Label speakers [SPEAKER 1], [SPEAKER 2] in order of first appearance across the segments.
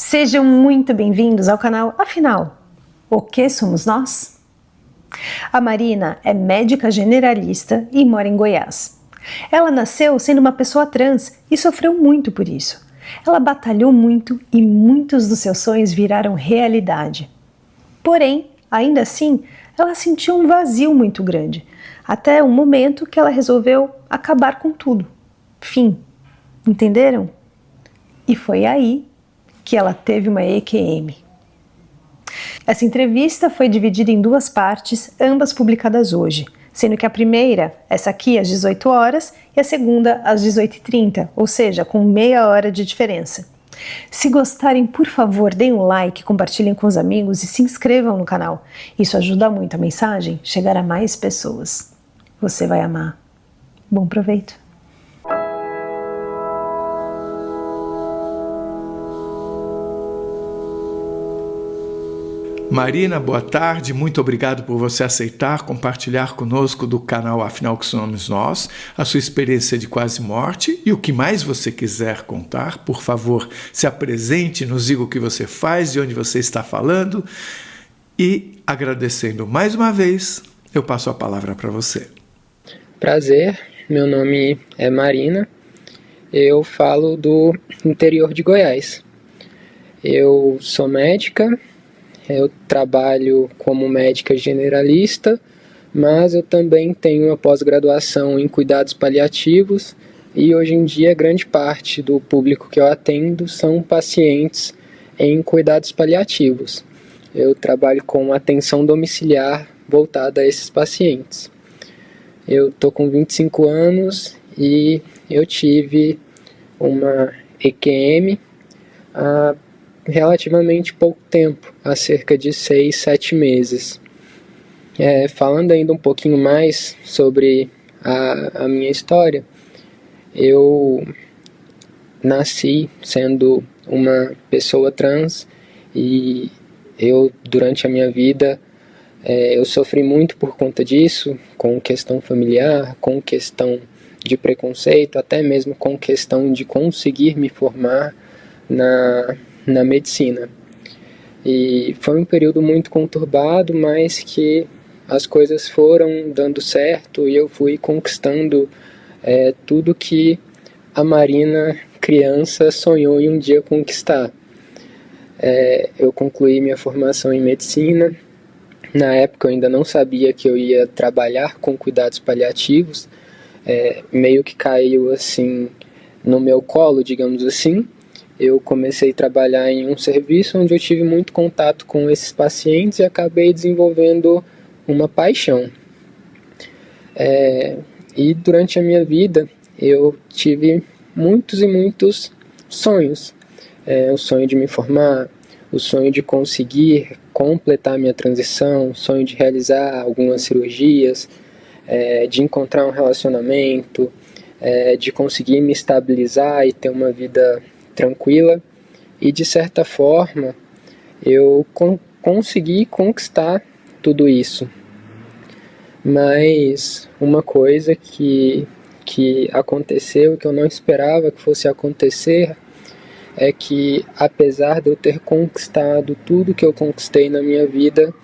[SPEAKER 1] Sejam muito bem-vindos ao canal Afinal, o que somos nós? A Marina é médica generalista e mora em Goiás. Ela nasceu sendo uma pessoa trans e sofreu muito por isso. Ela batalhou muito e muitos dos seus sonhos viraram realidade. Porém, ainda assim, ela sentiu um vazio muito grande, até o momento que ela resolveu acabar com tudo. Fim. Entenderam? E foi aí que ela teve uma EQM. Essa entrevista foi dividida em duas partes, ambas publicadas hoje, sendo que a primeira, essa aqui, às 18 horas, e a segunda, às 18h30, ou seja, com meia hora de diferença. Se gostarem, por favor, deem um like, compartilhem com os amigos e se inscrevam no canal. Isso ajuda muito a mensagem chegar a mais pessoas. Você vai amar. Bom proveito!
[SPEAKER 2] Marina, boa tarde, muito obrigado por você aceitar compartilhar conosco do canal Afinal que Somos Nós, a sua experiência de quase morte e o que mais você quiser contar. Por favor, se apresente, nos diga o que você faz, de onde você está falando e agradecendo mais uma vez, eu passo a palavra para você.
[SPEAKER 3] Prazer, meu nome é Marina, eu falo do interior de Goiás. Eu sou médica. Eu trabalho como médica generalista, mas eu também tenho uma pós-graduação em cuidados paliativos e hoje em dia grande parte do público que eu atendo são pacientes em cuidados paliativos. Eu trabalho com atenção domiciliar voltada a esses pacientes. Eu estou com 25 anos e eu tive uma EQM há relativamente pouco tempo, há cerca de 6, 7 meses. Falando ainda um pouquinho mais sobre a minha história, eu nasci sendo uma pessoa trans e eu, durante a minha vida, eu sofri muito por conta disso, com questão familiar, com questão de preconceito, até mesmo com questão de conseguir me formar na medicina. E foi um período muito conturbado, mas que as coisas foram dando certo e eu fui conquistando tudo que a Marina, criança, sonhou em um dia conquistar. Eu concluí minha formação em medicina. Na época eu ainda não sabia que eu ia trabalhar com cuidados paliativos, meio que caiu assim no meu colo, digamos assim. Eu comecei a trabalhar em um serviço onde eu tive muito contato com esses pacientes e acabei desenvolvendo uma paixão. E durante a minha vida eu tive muitos e muitos sonhos. O sonho de me formar, o sonho de conseguir completar minha transição, o sonho de realizar algumas cirurgias, de encontrar um relacionamento, de conseguir me estabilizar e ter uma vida tranquila, e de certa forma eu consegui conquistar tudo isso. Mas uma coisa que aconteceu, que eu não esperava que fosse acontecer, é que apesar de eu ter conquistado tudo que eu conquistei na minha vida,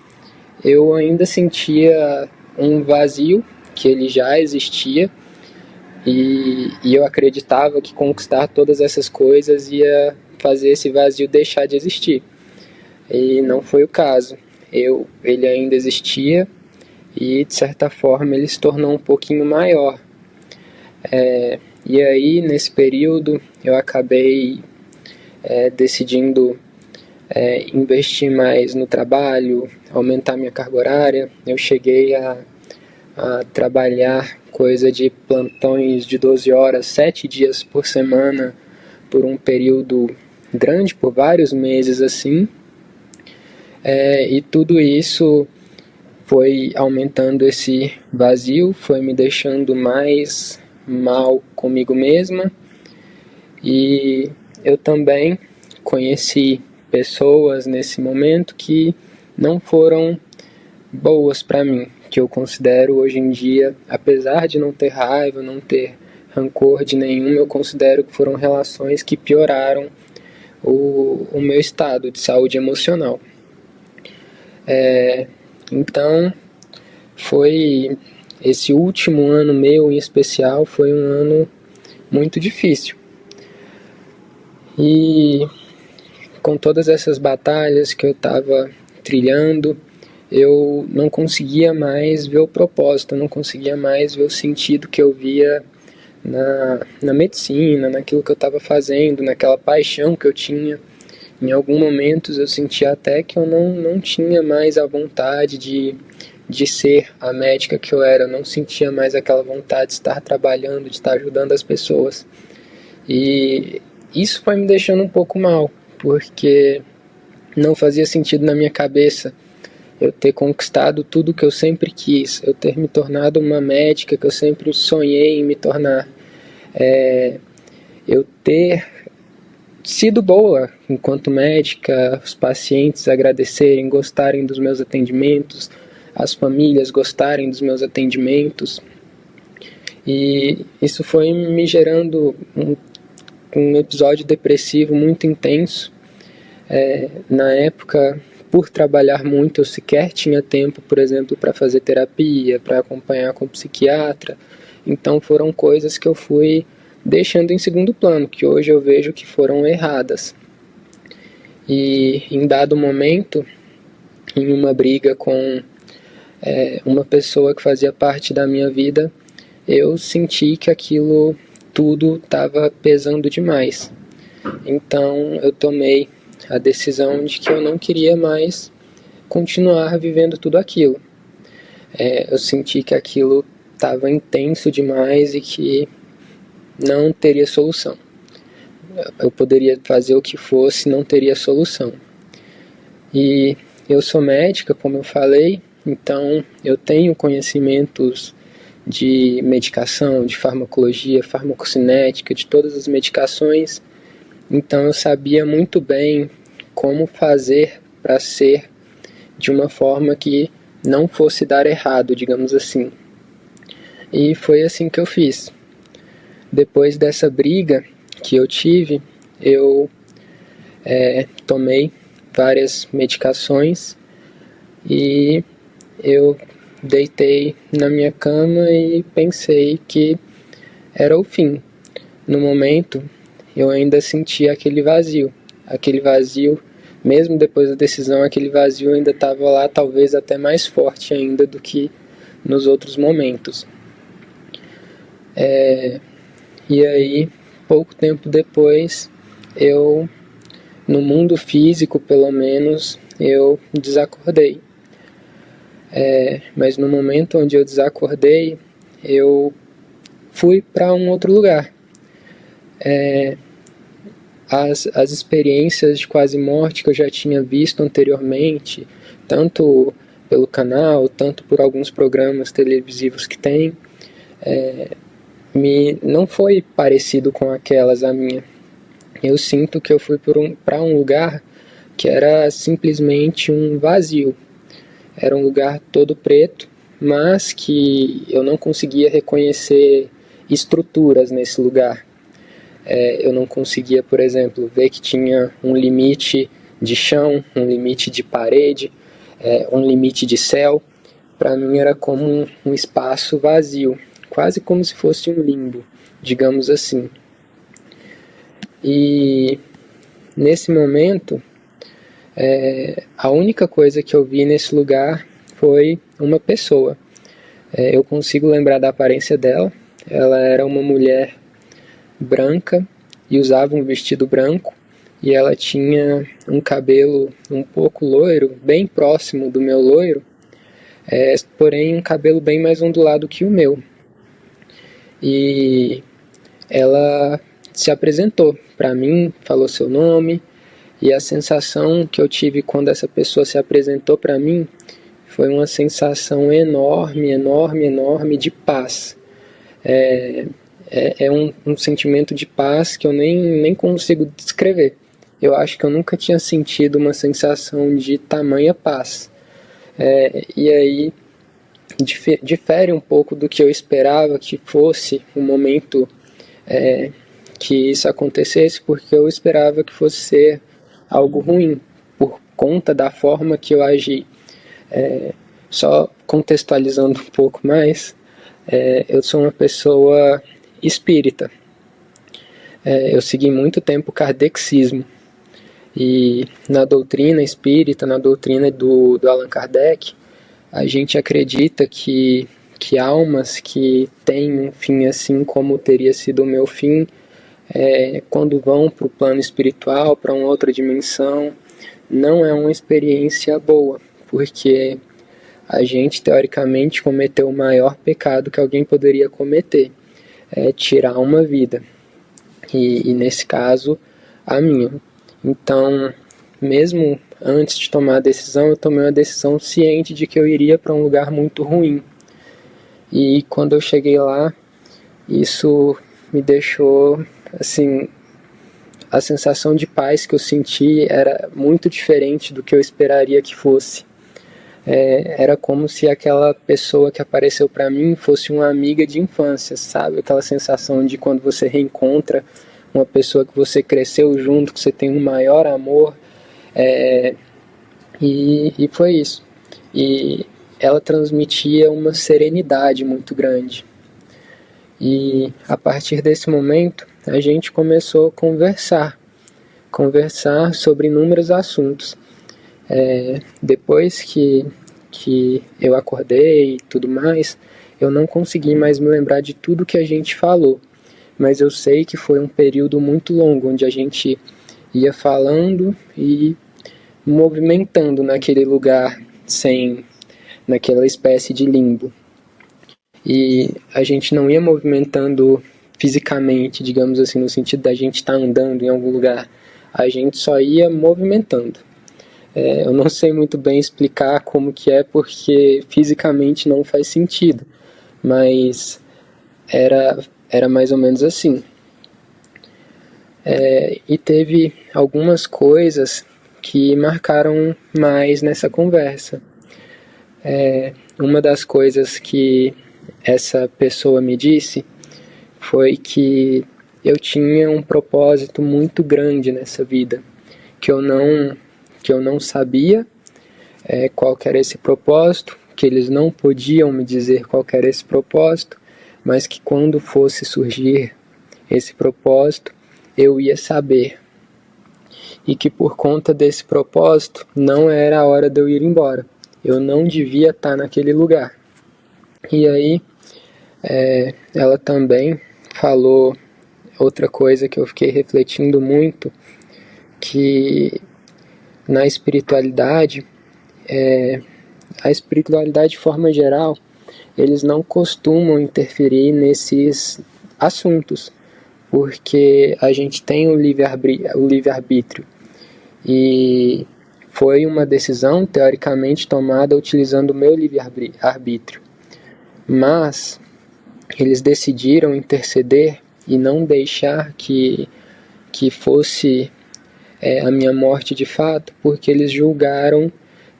[SPEAKER 3] eu ainda sentia um vazio que ele já existia. E eu acreditava que conquistar todas essas coisas ia fazer esse vazio deixar de existir. E não foi o caso. Ele ainda existia e, de certa forma, ele se tornou um pouquinho maior. E aí, nesse período, eu acabei decidindo investir mais no trabalho, aumentar minha carga horária. Eu cheguei a trabalhar coisa de plantões de 12 horas, 7 dias por semana, por um período grande, por vários meses assim. E tudo isso foi aumentando esse vazio, foi me deixando mais mal comigo mesma. E eu também conheci pessoas nesse momento que não foram boas para mim, que eu considero hoje em dia, apesar de não ter raiva, não ter rancor de nenhum, eu considero que foram relações que pioraram o meu estado de saúde emocional. Então, foi esse último ano meu em especial, foi um ano muito difícil. E com todas essas batalhas que eu estava trilhando, eu não conseguia mais ver o propósito, eu não conseguia mais ver o sentido que eu via na medicina, naquilo que eu estava fazendo, naquela paixão que eu tinha. Em alguns momentos eu sentia até que eu não tinha mais a vontade de ser a médica que eu era, eu não sentia mais aquela vontade de estar trabalhando, de estar ajudando as pessoas. E isso foi me deixando um pouco mal, porque não fazia sentido na minha cabeça eu ter conquistado tudo que eu sempre quis, eu ter me tornado uma médica que eu sempre sonhei em me tornar, eu ter sido boa enquanto médica, os pacientes agradecerem, gostarem dos meus atendimentos, as famílias gostarem dos meus atendimentos. E isso foi me gerando um episódio depressivo muito intenso. Na época, por trabalhar muito, eu sequer tinha tempo, por exemplo, para fazer terapia, para acompanhar com o psiquiatra. Então foram coisas que eu fui deixando em segundo plano, que hoje eu vejo que foram erradas. E em dado momento, em uma briga com uma pessoa que fazia parte da minha vida, eu senti que aquilo tudo estava pesando demais. Então eu tomei a decisão de que eu não queria mais continuar vivendo tudo aquilo. Eu senti que aquilo estava intenso demais e que não teria solução. Eu poderia fazer o que fosse, não teria solução. E eu sou médica, como eu falei, então eu tenho conhecimentos de medicação, de farmacologia, farmacocinética, de todas as medicações. Então eu sabia muito bem como fazer para ser de uma forma que não fosse dar errado, digamos assim. E foi assim que eu fiz. Depois dessa briga que eu tive, eu tomei várias medicações e eu deitei na minha cama e pensei que era o fim. No momento, eu ainda sentia aquele vazio, mesmo depois da decisão, aquele vazio ainda estava lá, talvez até mais forte ainda do que nos outros momentos. E aí, pouco tempo depois, no mundo físico pelo menos, eu desacordei. Mas no momento onde eu desacordei, eu fui para um outro lugar. As experiências de quase morte que eu já tinha visto anteriormente, tanto pelo canal, tanto por alguns programas televisivos que tem, não foi parecido com aquelas a minha. Eu sinto que eu fui para um lugar que era simplesmente um vazio. Era um lugar todo preto, mas que eu não conseguia reconhecer estruturas nesse lugar. Eu não conseguia, por exemplo, ver que tinha um limite de chão, um limite de parede, um limite de céu. Para mim era como um espaço vazio, quase como se fosse um limbo, digamos assim. E nesse momento, a única coisa que eu vi nesse lugar foi uma pessoa. Eu consigo lembrar da aparência dela. Ela era uma mulher branca e usava um vestido branco, e ela tinha um cabelo um pouco loiro, bem próximo do meu loiro, porém um cabelo bem mais ondulado que o meu. E ela se apresentou para mim, falou seu nome, e a sensação que eu tive quando essa pessoa se apresentou para mim foi uma sensação enorme, enorme, enorme de paz. Um sentimento de paz que eu nem consigo descrever. Eu acho que eu nunca tinha sentido uma sensação de tamanha paz. E aí difere um pouco do que eu esperava que fosse um momento que isso acontecesse, porque eu esperava que fosse ser algo ruim, por conta da forma que eu agi. Só contextualizando um pouco mais, eu sou uma pessoa espírita. Eu segui muito tempo o kardexismo. E na doutrina espírita, na doutrina do Allan Kardec, a gente acredita que almas que têm um fim assim como teria sido o meu fim, quando vão para o plano espiritual, para uma outra dimensão, não é uma experiência boa, porque a gente teoricamente cometeu o maior pecado que alguém poderia cometer, tirar uma vida, e nesse caso a minha. Então, mesmo antes de tomar a decisão, eu tomei uma decisão ciente de que eu iria para um lugar muito ruim. E quando eu cheguei lá, isso me deixou, assim, a sensação de paz que eu senti era muito diferente do que eu esperaria que fosse. Era como se aquela pessoa que apareceu para mim fosse uma amiga de infância, sabe? Aquela sensação de quando você reencontra uma pessoa que você cresceu junto, que você tem um maior amor, e foi isso. E ela transmitia uma serenidade muito grande. E a partir desse momento, a gente começou a conversar sobre inúmeros assuntos. Depois que eu acordei e tudo mais, eu não consegui mais me lembrar de tudo que a gente falou. Mas eu sei que foi um período muito longo, onde a gente ia falando e movimentando naquele lugar, naquela espécie de limbo. E a gente não ia movimentando fisicamente, digamos assim, no sentido da gente estar andando em algum lugar. A gente só ia movimentando. Eu não sei muito bem explicar como que é, porque fisicamente não faz sentido. Mas era mais ou menos assim. E teve algumas coisas que marcaram mais nessa conversa. Uma das coisas que essa pessoa me disse foi que eu tinha um propósito muito grande nessa vida, que eu não sabia qual que era esse propósito, que eles não podiam me dizer qual que era esse propósito, mas que quando fosse surgir esse propósito, eu ia saber. E que por conta desse propósito, não era a hora de eu ir embora. Eu não devia estar naquele lugar. E aí, ela também falou outra coisa que eu fiquei refletindo muito, que na espiritualidade, a espiritualidade de forma geral, eles não costumam interferir nesses assuntos, porque a gente tem o livre-arbítrio. E foi uma decisão, teoricamente, tomada utilizando o meu livre-arbítrio. Mas eles decidiram interceder e não deixar que fosse a minha morte de fato, porque eles julgaram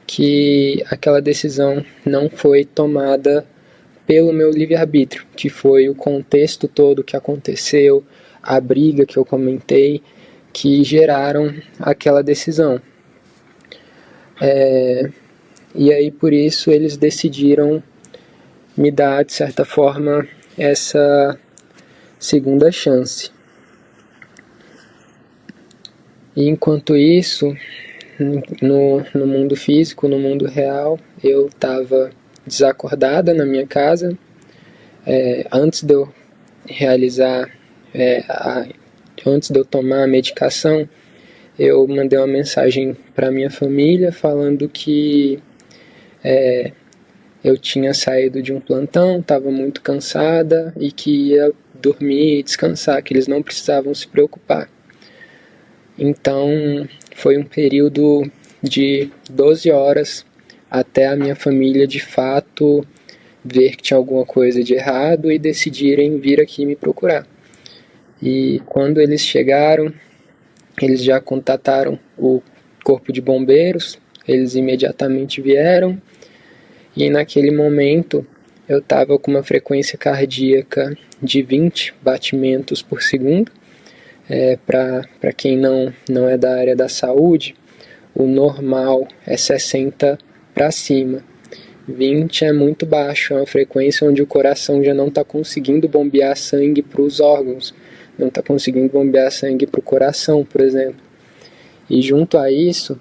[SPEAKER 3] que aquela decisão não foi tomada pelo meu livre-arbítrio, que foi o contexto todo que aconteceu, a briga que eu comentei, que geraram aquela decisão. E aí por isso eles decidiram me dar, de certa forma, essa segunda chance. E enquanto isso, no mundo físico, no mundo real, eu estava desacordada na minha casa. Antes de eu realizar, antes de eu tomar a medicação, eu mandei uma mensagem para minha família falando que eu tinha saído de um plantão, estava muito cansada e que ia dormir e descansar, que eles não precisavam se preocupar. Então, foi um período de 12 horas até a minha família, de fato, ver que tinha alguma coisa de errado e decidirem vir aqui me procurar. E quando eles chegaram, eles já contataram o corpo de bombeiros, eles imediatamente vieram, e naquele momento eu estava com uma frequência cardíaca de 20 batimentos por segundo, Para quem não é da área da saúde, o normal é 60 para cima. 20 é muito baixo, é uma frequência onde o coração já não está conseguindo bombear sangue para os órgãos, não está conseguindo bombear sangue para o coração, por exemplo. E junto a isso,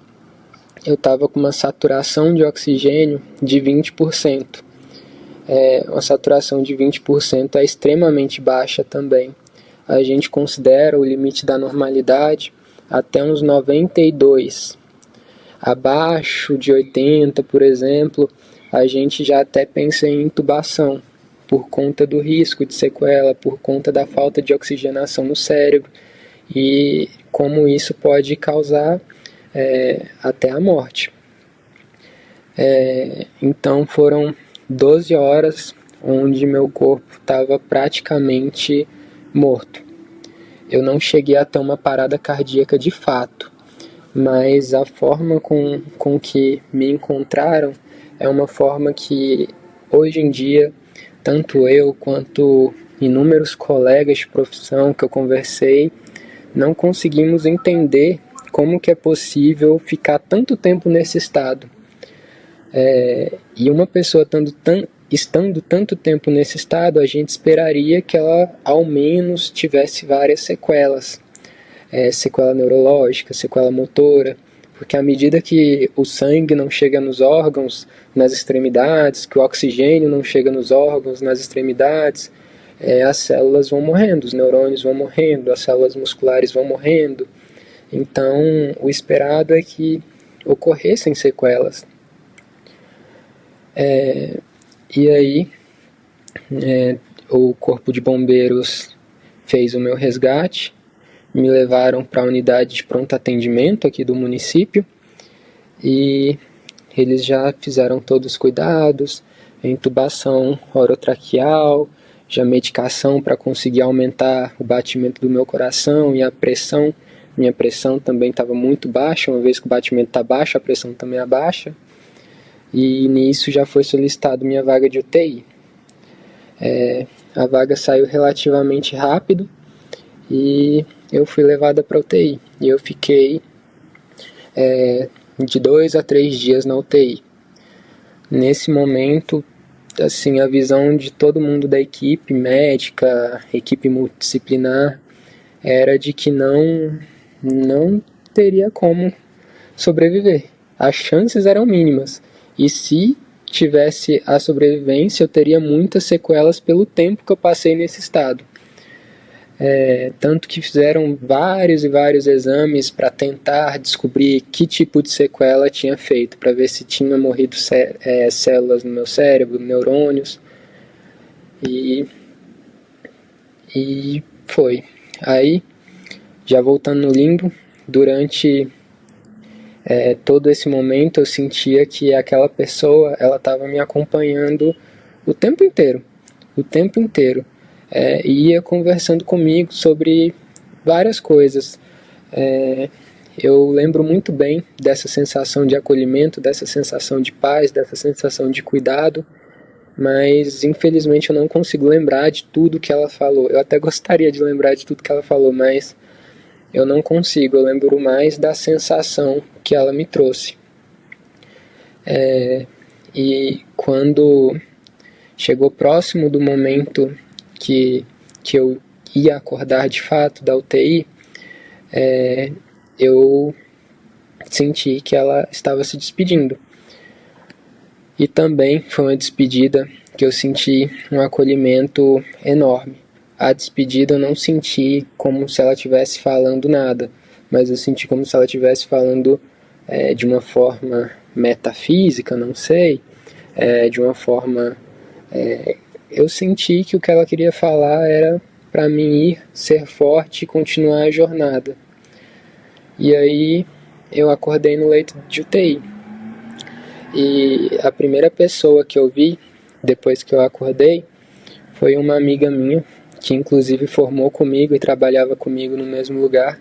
[SPEAKER 3] eu estava com uma saturação de oxigênio de 20%. Uma saturação de 20% é extremamente baixa também. A gente considera o limite da normalidade até uns 92. Abaixo de 80, por exemplo, a gente já até pensa em intubação, por conta do risco de sequela, por conta da falta de oxigenação no cérebro e como isso pode causar até a morte. Então foram 12 horas onde meu corpo estava praticamente morto. Eu não cheguei a ter uma parada cardíaca de fato, mas a forma com que me encontraram é uma forma que hoje em dia tanto eu quanto inúmeros colegas de profissão que eu conversei não conseguimos entender como que é possível ficar tanto tempo nesse estado. E uma pessoa estando tanto tempo nesse estado, a gente esperaria que ela ao menos tivesse várias sequelas. Sequela neurológica, sequela motora, porque à medida que o sangue não chega nos órgãos, nas extremidades, que o oxigênio não chega nos órgãos, nas extremidades, as células vão morrendo, os neurônios vão morrendo, as células musculares vão morrendo. Então, o esperado é que ocorressem sequelas. E aí, o Corpo de Bombeiros fez o meu resgate, me levaram para a unidade de pronto atendimento aqui do município e eles já fizeram todos os cuidados, intubação orotraqueal, já medicação para conseguir aumentar o batimento do meu coração e a pressão. Minha pressão também estava muito baixa, uma vez que o batimento está baixo, a pressão também é baixa. E nisso já foi solicitado minha vaga de UTI. A vaga saiu relativamente rápido e eu fui levada para UTI. E eu fiquei de 2 a 3 dias na UTI. Nesse momento, assim, a visão de todo mundo da equipe médica, equipe multidisciplinar, era de que não teria como sobreviver. As chances eram mínimas. E se tivesse a sobrevivência, eu teria muitas sequelas pelo tempo que eu passei nesse estado. Tanto que fizeram vários e vários exames para tentar descobrir que tipo de sequela tinha feito, para ver se tinha morrido células no meu cérebro, neurônios, e foi. Aí, já voltando no limbo, durante todo esse momento eu sentia que aquela pessoa ela estava me acompanhando o tempo inteiro. E ia conversando comigo sobre várias coisas. Eu lembro muito bem dessa sensação de acolhimento, dessa sensação de paz, dessa sensação de cuidado, mas infelizmente eu não consigo lembrar de tudo que ela falou. Eu até gostaria de lembrar de tudo que ela falou, mas eu não consigo. Eu lembro mais da sensação que ela me trouxe. E quando chegou próximo do momento que eu ia acordar de fato da UTI, eu senti que ela estava se despedindo. E também foi uma despedida que eu senti um acolhimento enorme. A despedida eu não senti como se ela estivesse falando nada, mas eu senti como se ela estivesse falando de uma forma metafísica, não sei, de uma forma... eu senti que o que ela queria falar era para mim ir, ser forte e continuar a jornada. E aí eu acordei no leito de UTI. E a primeira pessoa que eu vi, depois que eu acordei, foi uma amiga minha, que inclusive formou comigo e trabalhava comigo no mesmo lugar.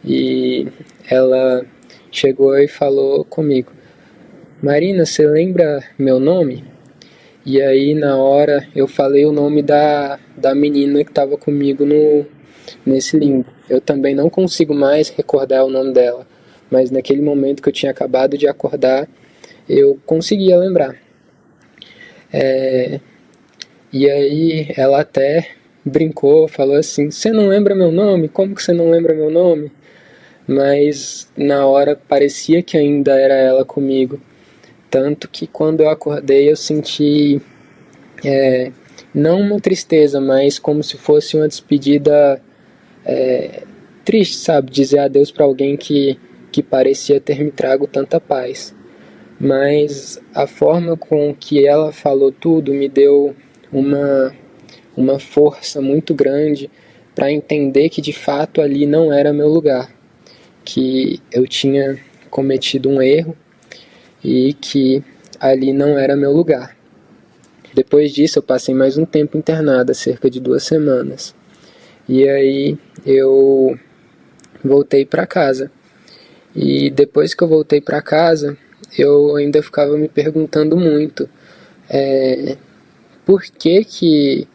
[SPEAKER 3] E ela chegou e falou comigo: Marina, você lembra meu nome? E aí na hora eu falei o nome da menina que estava comigo nesse limbo. Eu também não consigo mais recordar o nome dela, mas naquele momento que eu tinha acabado de acordar, eu conseguia lembrar. E aí ela até brincou, falou assim: "Você não lembra meu nome? Como que você não lembra meu nome?" Mas na hora parecia que ainda era ela comigo. Tanto que quando eu acordei eu senti não uma tristeza, mas como se fosse uma despedida triste, sabe? Dizer adeus para alguém que parecia ter me trago tanta paz. Mas a forma com que ela falou tudo me deu uma força muito grande para entender que de fato ali não era meu lugar, que eu tinha cometido um erro e que ali não era meu lugar. Depois disso eu passei mais um tempo internada, cerca de 2 semanas. E aí eu voltei para casa. E depois que eu voltei para casa, eu ainda ficava me perguntando muito por que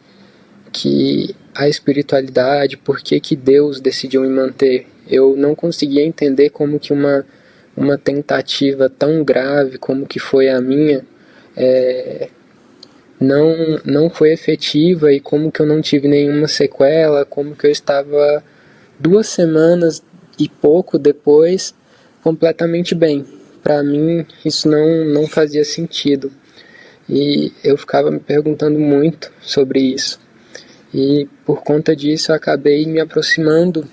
[SPEAKER 3] a espiritualidade, por que Deus decidiu me manter. Eu não conseguia entender como que uma tentativa tão grave como que foi a minha não foi efetiva, e como que eu não tive nenhuma sequela, como que eu estava 2 semanas e pouco depois completamente bem. Para mim isso não fazia sentido, e eu ficava me perguntando muito sobre isso. E por conta disso eu acabei me aproximando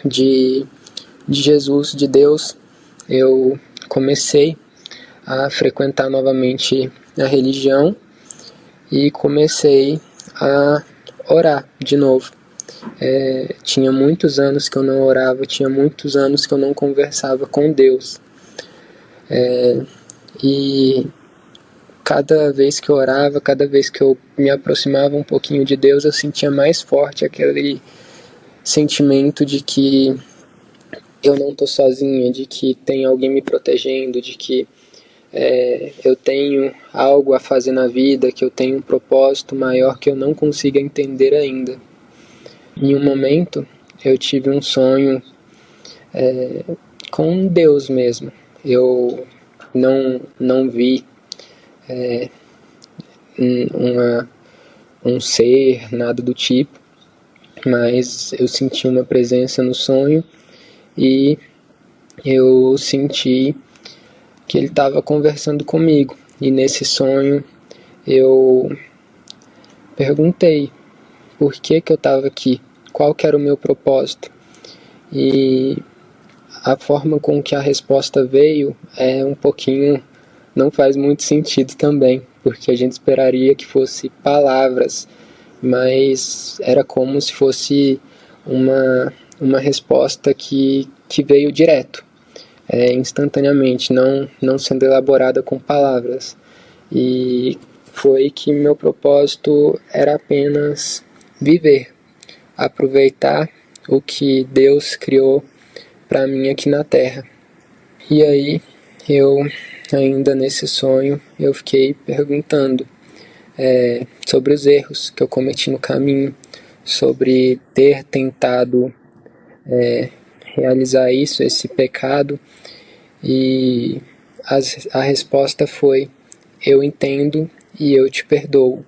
[SPEAKER 3] de Jesus, de Deus. Eu comecei a frequentar novamente a religião e comecei a orar de novo. Tinha muitos anos que eu não orava, tinha muitos anos que eu não conversava com Deus. E cada vez que eu orava, cada vez que eu me aproximava um pouquinho de Deus, eu sentia mais forte aquele sentimento de que eu não estou sozinha, de que tem alguém me protegendo, de que eu tenho algo a fazer na vida, que eu tenho um propósito maior que eu não consigo entender ainda. Em um momento, eu tive um sonho com Deus mesmo. Eu não vi um ser, nada do tipo, mas eu senti uma presença no sonho e eu senti que ele estava conversando comigo. E nesse sonho eu perguntei por que eu estava aqui, qual que era o meu propósito. E a forma com que a resposta veio não faz muito sentido também, porque a gente esperaria que fosse palavras, mas era como se fosse uma resposta que veio direto, instantaneamente, não sendo elaborada com palavras. E foi que meu propósito era apenas viver, aproveitar o que Deus criou para mim aqui na Terra. E aí, ainda nesse sonho, eu fiquei perguntando sobre os erros que eu cometi no caminho, sobre ter tentado realizar esse pecado, e a resposta foi: eu entendo e eu te perdoo.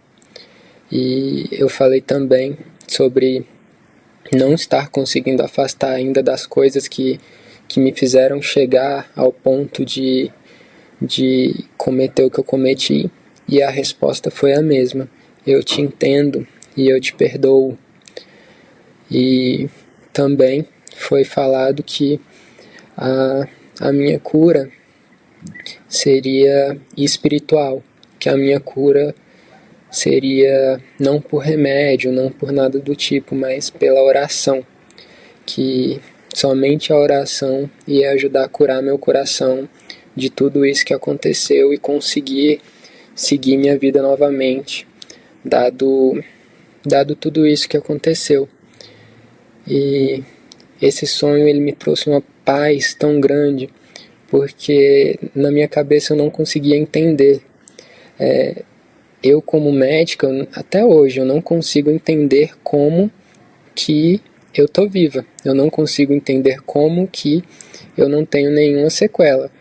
[SPEAKER 3] E eu falei também sobre não estar conseguindo afastar ainda das coisas que me fizeram chegar ao ponto de cometer o que eu cometi, e a resposta foi a mesma: eu te entendo e eu te perdoo. E também foi falado que a minha cura seria espiritual, que a minha cura seria não por remédio, não por nada do tipo, mas pela oração, que somente a oração ia ajudar a curar meu coração de tudo isso que aconteceu e conseguir seguir minha vida novamente, dado tudo isso que aconteceu. E esse sonho ele me trouxe uma paz tão grande, porque na minha cabeça eu não conseguia entender. Eu como médica, até hoje, eu não consigo entender como que eu tô viva. Eu não consigo entender como que eu não tenho nenhuma sequela.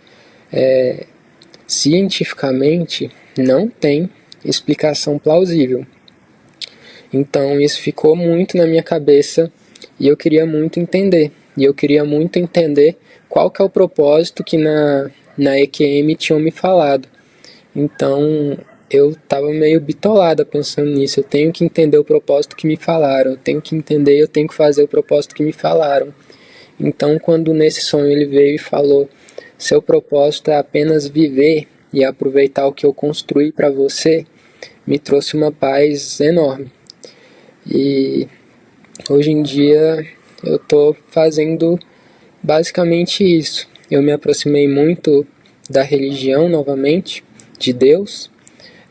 [SPEAKER 3] Cientificamente, não tem explicação plausível. Então isso ficou muito na minha cabeça e eu queria muito entender. E eu queria muito entender qual que é o propósito que na EQM tinham me falado. Então eu estava meio bitolada pensando nisso. Eu tenho que entender o propósito que me falaram. Eu tenho que entender, eu tenho que fazer o propósito que me falaram. Então quando nesse sonho ele veio e falou: seu propósito é apenas viver e aproveitar o que eu construí para você, me trouxe uma paz enorme. E hoje em dia eu estou fazendo basicamente isso. Eu me aproximei muito da religião novamente, de Deus.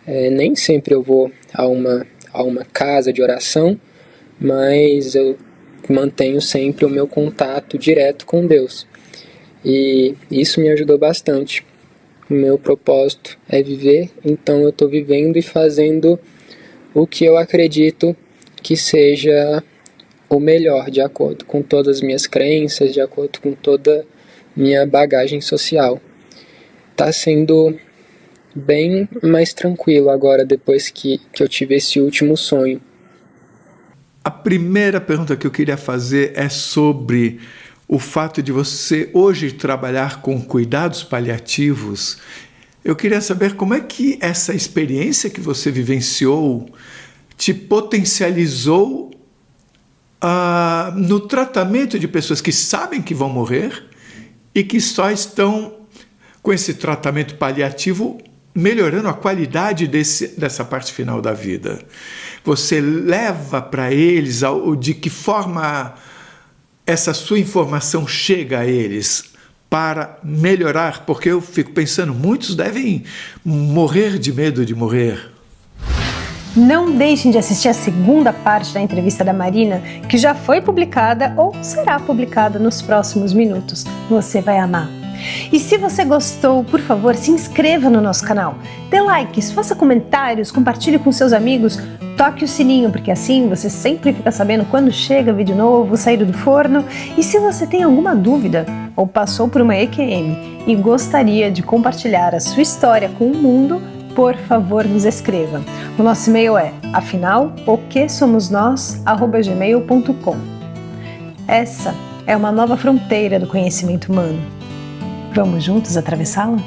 [SPEAKER 3] Nem sempre eu vou a uma casa de oração, mas eu mantenho sempre o meu contato direto com Deus. E isso me ajudou bastante. O meu propósito é viver, então eu estou vivendo e fazendo o que eu acredito que seja o melhor, de acordo com todas as minhas crenças, de acordo com toda minha bagagem social. Está sendo bem mais tranquilo agora, depois que eu tive esse último sonho.
[SPEAKER 2] A primeira pergunta que eu queria fazer é sobre o fato de você hoje trabalhar com cuidados paliativos. Eu queria saber como é que essa experiência que você vivenciou te potencializou no tratamento de pessoas que sabem que vão morrer e que só estão com esse tratamento paliativo melhorando a qualidade dessa parte final da vida. Você leva para eles de que forma essa sua informação chega a eles para melhorar, porque eu fico pensando, muitos devem morrer de medo de morrer.
[SPEAKER 1] Não deixem de assistir a segunda parte da entrevista da Marina, que já foi publicada ou será publicada nos próximos minutos. Você vai amar. E se você gostou, por favor, se inscreva no nosso canal. Dê likes, faça comentários, compartilhe com seus amigos, toque o sininho, porque assim você sempre fica sabendo quando chega vídeo novo, saído do forno. E se você tem alguma dúvida ou passou por uma EQM e gostaria de compartilhar a sua história com o mundo, por favor, nos escreva. O nosso e-mail é afinal.oquesomosnós@gmail.com. Essa é uma nova fronteira do conhecimento humano. Vamos juntos atravessá-la?